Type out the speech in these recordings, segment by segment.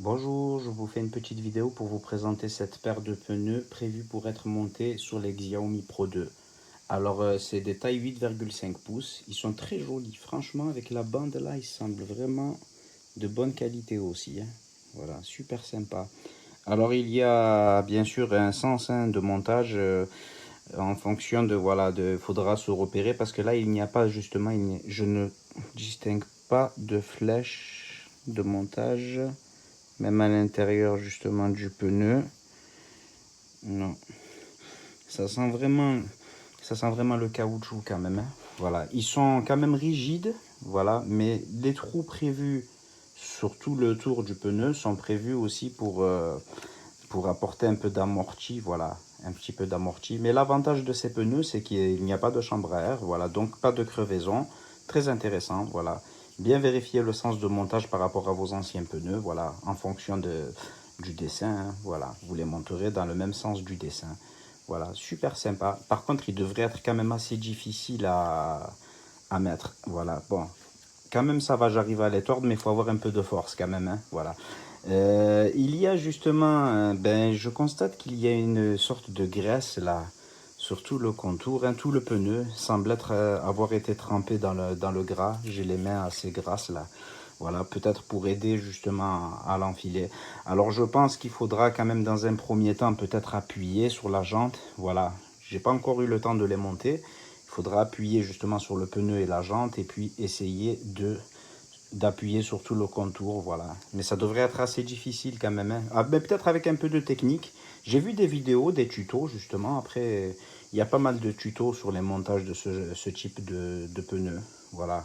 Bonjour, je vous fais une petite vidéo pour vous présenter cette paire de pneus prévue pour être montée sur les Xiaomi Pro 2. Alors c'est des tailles 8,5 pouces, ils sont très jolis, franchement avec la bande là ils semblent vraiment de bonne qualité aussi, hein. Voilà, super sympa. Alors il y a bien sûr un sens de montage en fonction de, voilà, faudra se repérer parce que là il n'y a pas justement, je ne distingue pas de flèche de montage. Même à l'intérieur justement du pneu. Non. Ça sent vraiment, ça sent vraiment le caoutchouc quand même, hein. Voilà. Ils sont quand même rigides. Voilà. Mais les trous prévus sur tout le tour du pneu sont prévus aussi pour apporter un peu d'amorti. Voilà. Un petit peu d'amorti. Mais l'avantage de ces pneus, c'est qu'il n'y a pas de chambre à air. Voilà. Donc pas de crevaison. Très intéressant. Voilà. Bien vérifier le sens de montage par rapport à vos anciens pneus. Voilà. En fonction du dessin, hein. Voilà. Vous les monterez dans le même sens du dessin. Voilà, super sympa. Par contre, il devrait être quand même assez difficile à mettre. Voilà, bon. Quand même, ça va, j'arrive à les tordre, mais il faut avoir un peu de force quand même, hein. Voilà. Il y a justement, je constate qu'il y a une sorte de graisse là, sur tout le contour, hein. Tout le pneu semble avoir été trempé dans le gras. J'ai les mains assez grasses là. Voilà, peut-être pour aider justement à l'enfiler. Alors je pense qu'il faudra quand même dans un premier temps peut-être appuyer sur la jante. Voilà, j'ai pas encore eu le temps de les monter. Il faudra appuyer justement sur le pneu et la jante et puis essayer d'appuyer sur tout le contour, voilà. Mais ça devrait être assez difficile quand même, hein. Ah, mais peut-être avec un peu de technique. J'ai vu des vidéos, des tutos justement. Après, il y a pas mal de tutos sur les montages de ce type de pneus, voilà.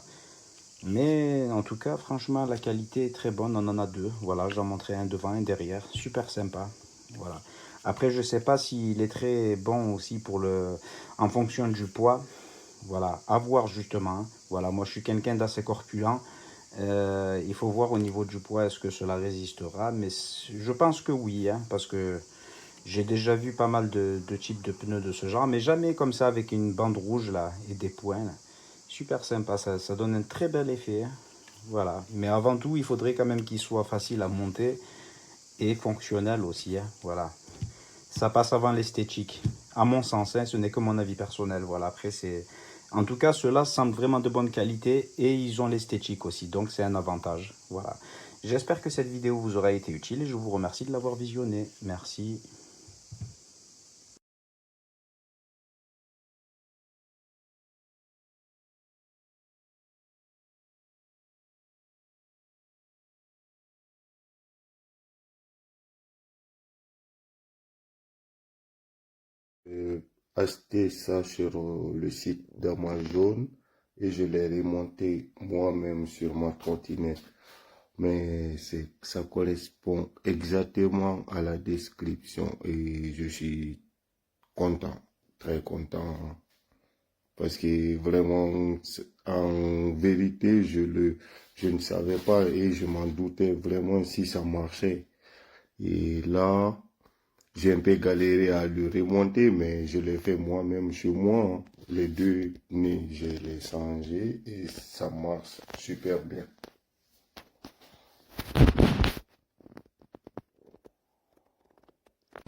Mais en tout cas, franchement, la qualité est très bonne. On en a deux. Voilà, j'en montrerai un devant, un derrière. Super sympa. Voilà. Après, je sais pas s'il est très bon aussi en fonction du poids. Voilà, à voir justement, hein. Voilà, moi je suis quelqu'un d'assez corpulent. Il faut voir au niveau du poids, est-ce que cela résistera. Mais je pense que oui, hein, parce que j'ai déjà vu pas mal de types de pneus de ce genre, mais jamais comme ça avec une bande rouge là et des points là. Super sympa, ça donne un très bel effet, hein. Voilà, mais avant tout, il faudrait quand même qu'il soit facile à monter et fonctionnel aussi, hein. Voilà, ça passe avant l'esthétique. À mon sens, hein, ce n'est que mon avis personnel. Voilà, après, c'est. En tout cas, ceux-là semblent vraiment de bonne qualité et ils ont l'esthétique aussi, donc c'est un avantage. Voilà. J'espère que cette vidéo vous aura été utile et je vous remercie de l'avoir visionnée. Merci. euh, acheté ça sur le site d'Amazon et je l'ai remonté moi-même sur ma trottinette. Mais ça correspond exactement à la description et je suis content, très content. Parce que vraiment, en vérité, je ne savais pas et je m'en doutais vraiment si ça marchait. Et là, j'ai un peu galéré à le remonter, mais je l'ai fait moi-même chez moi, hein. Les deux nez, je les changé et ça marche super bien.